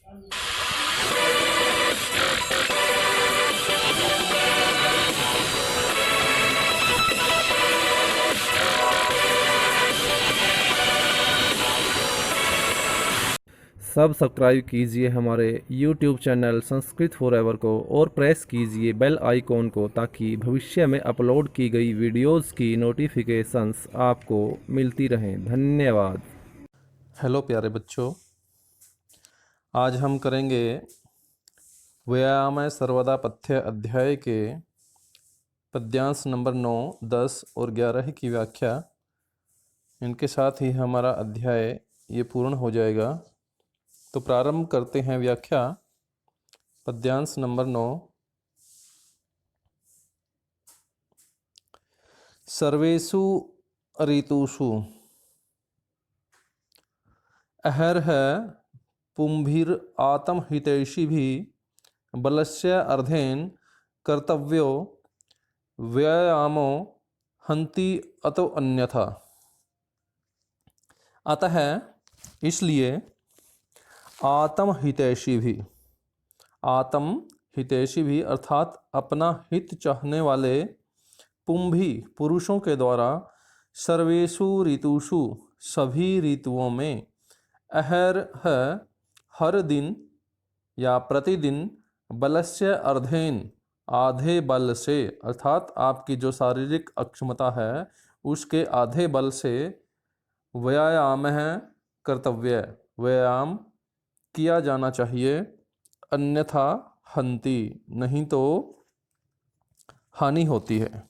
Subscribe कीजिए हमारे YouTube channel Sanskrit forever को और प्रेस कीजिए बेल आइकॉन को ताकि भविष्य में अपलोड की गई वीडियोस की नोटिफिकेशंस आपको मिलती रहें। धन्यवाद। हेलो प्यारे बच्चों, आज हम करेंगे व्यायाम सर्वदा पथ्य अध्याय के पद्यांश नंबर 9, 10 और 11 की व्याख्या। इनके साथ ही हमारा अध्याय ये पूर्ण हो जाएगा। तो प्रारंभ करते हैं व्याख्या। पद्यांश नंबर 9। सर्वेषु ऋतुषु अहर्ह पुंभिर आत्महितैषिभिः बलस्य अर्धेन कर्तव्यो व्यायामो हन्ति अतो अन्यथा। अतः इसलिए आत्महितैषी भी अर्थात अपना हित चाहने वाले पुंभी पुरुषों के द्वारा सर्वेषु ऋतुषु सभी ऋतुओं में अहर्ह हर दिन या प्रतिदिन बलस्य अर्धेन आधे बल से अर्थात आपकी जो शारीरिक अक्षमता है उसके आधे बल से व्यायाम है कर्तव्य व्यायाम किया जाना चाहिए, अन्यथा हन्ति नहीं तो हानि होती है।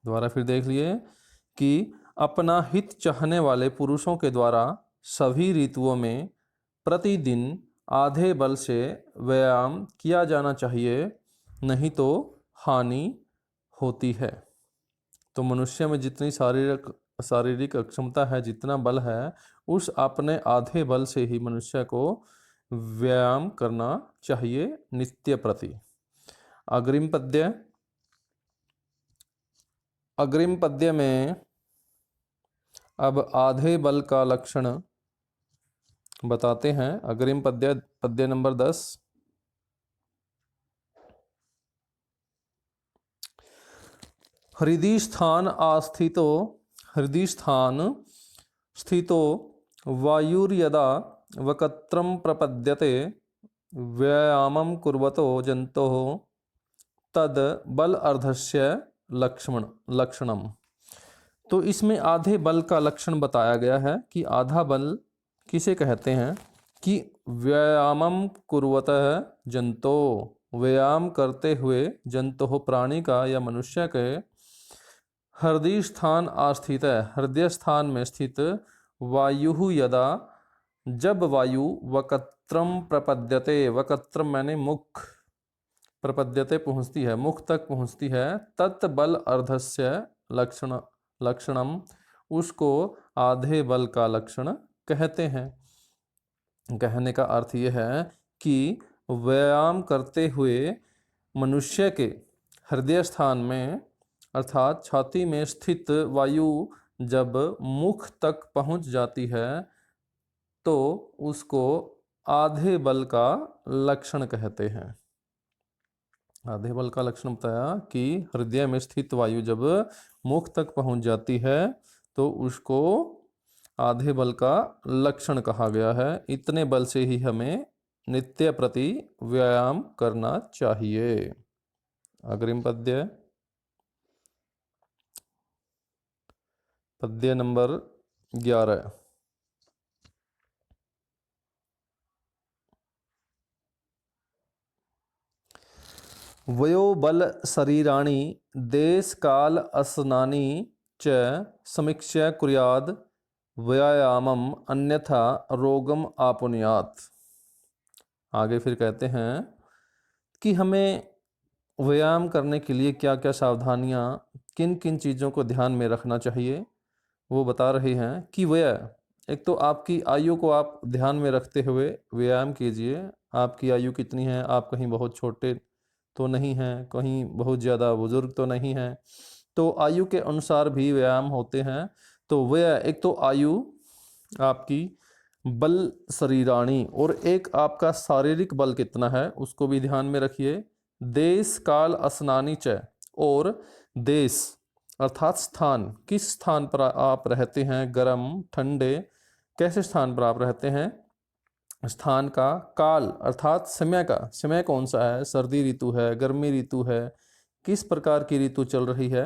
दोबारा फिर देख लिए कि अपना हित चाहने वाले पुरुषों के द्वारा सभी ऋतुओं में प्रतिदिन आधे बल से व्यायाम किया जाना चाहिए, नहीं तो हानि होती है। तो मनुष्य में जितनी शारीरिक अक्षमता है, जितना बल है, उस अपने आधे बल से ही मनुष्य को व्यायाम करना चाहिए नित्य प्रति। अग्रिम पद्य में अब आधे बल का लक्षण बताते हैं। अग्रिम पद्य नंबर 10। हृदि स्थान स्थितो वायुर्यदा वक्त्रं प्रपद्यते व्यायामं कुर्वतो जन्तोः तद बल अर्धस्य लक्षणम। तो इसमें आधे बल का लक्षण बताया गया है कि आधा बल किसे कहते हैं कि व्यायामम कुर्वतः जंतो, व्यायाम करते हुए जंतु प्राणी का या मनुष्य के हृदय स्थान आस्थित है, हृदय स्थान में स्थित वायु यदा जब वायु वक्त्रम प्रपद्यते, वक्त्रम मैंने मुख, प्रपद्यते पहुँचती है, मुख तक पहुँचती है, तत् बल अर्धस्य लक्षणम उसको आधे बल का लक्षण कहते हैं। कहने का अर्थ यह है कि व्यायाम करते हुए मनुष्य के हृदय स्थान में अर्थात छाती में स्थित वायु जब मुख तक पहुंच जाती है तो उसको आधे बल का लक्षण कहते हैं। आधे बल का लक्षण बताया कि हृदय में स्थित वायु जब मुख तक पहुंच जाती है तो उसको आधे बल का लक्षण कहा गया है। इतने बल से ही हमें नित्य प्रति व्यायाम करना चाहिए। अग्रिम पद्य नंबर 11। वयोबल शरीराणि देश काल असनानि च समीक्ष्य कुर्याद व्यायामम अन्यथा रोगम आपुन्यात्। आगे फिर कहते हैं कि हमें व्यायाम करने के लिए क्या क्या सावधानियां, किन किन चीज़ों को ध्यान में रखना चाहिए, वो बता रहे हैं कि एक तो आपकी आयु को आप ध्यान में रखते हुए व्यायाम कीजिए। आपकी आयु कितनी है, आप कहीं बहुत छोटे तो नहीं हैं, कहीं बहुत ज़्यादा बुजुर्ग तो नहीं हैं, तो आयु के अनुसार भी व्यायाम होते हैं। तो एक तो आयु आपकी बल शरीराणी, और एक आपका शारीरिक बल कितना है उसको भी ध्यान में रखिए। देश काल असनानी च, और देश अर्थात स्थान, किस स्थान पर आप रहते हैं, गर्म ठंडे कैसे स्थान पर आप रहते हैं, स्थान का, काल अर्थात समय का, समय कौन सा है, सर्दी ऋतु है, गर्मी ऋतु है, किस प्रकार की ऋतु चल रही है,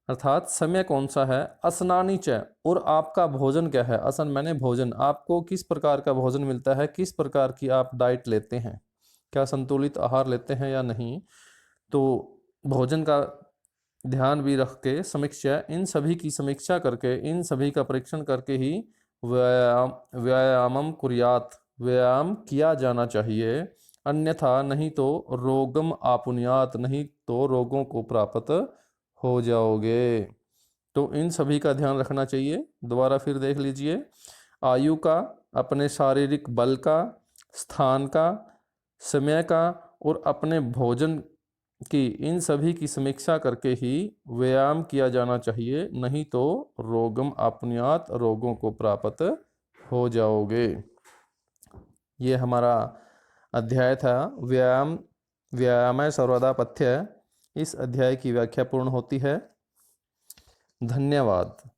अर्थात समय कौन सा है, असनानी च, और आपका भोजन क्या है, असन मैंने भोजन, आपको किस प्रकार का भोजन मिलता है, किस प्रकार की आप डाइट लेते हैं, क्या संतुलित आहार लेते हैं या नहीं। तो भोजन का ध्यान भी रख के समीक्षा, इन सभी की समीक्षा करके, इन सभी का परीक्षण करके ही व्यायामम कुर्यात, व्यायाम किया जाना चाहिए, अन्यथा नहीं तो रोगम आपुन्यात, नहीं तो रोगों को प्राप्त हो जाओगे। तो इन सभी का ध्यान रखना चाहिए। दोबारा फिर देख लीजिए, आयु का, अपने शारीरिक बल का, स्थान का, समय का, और अपने भोजन की, इन सभी की समीक्षा करके ही व्यायाम किया जाना चाहिए, नहीं तो रोगम आपुन्यात, रोगों को प्राप्त हो जाओगे। ये हमारा अध्याय था व्यायाम, व्यायामय सर्वदा पथ्य। इस अध्याय की व्याख्या पूर्ण होती है। धन्यवाद।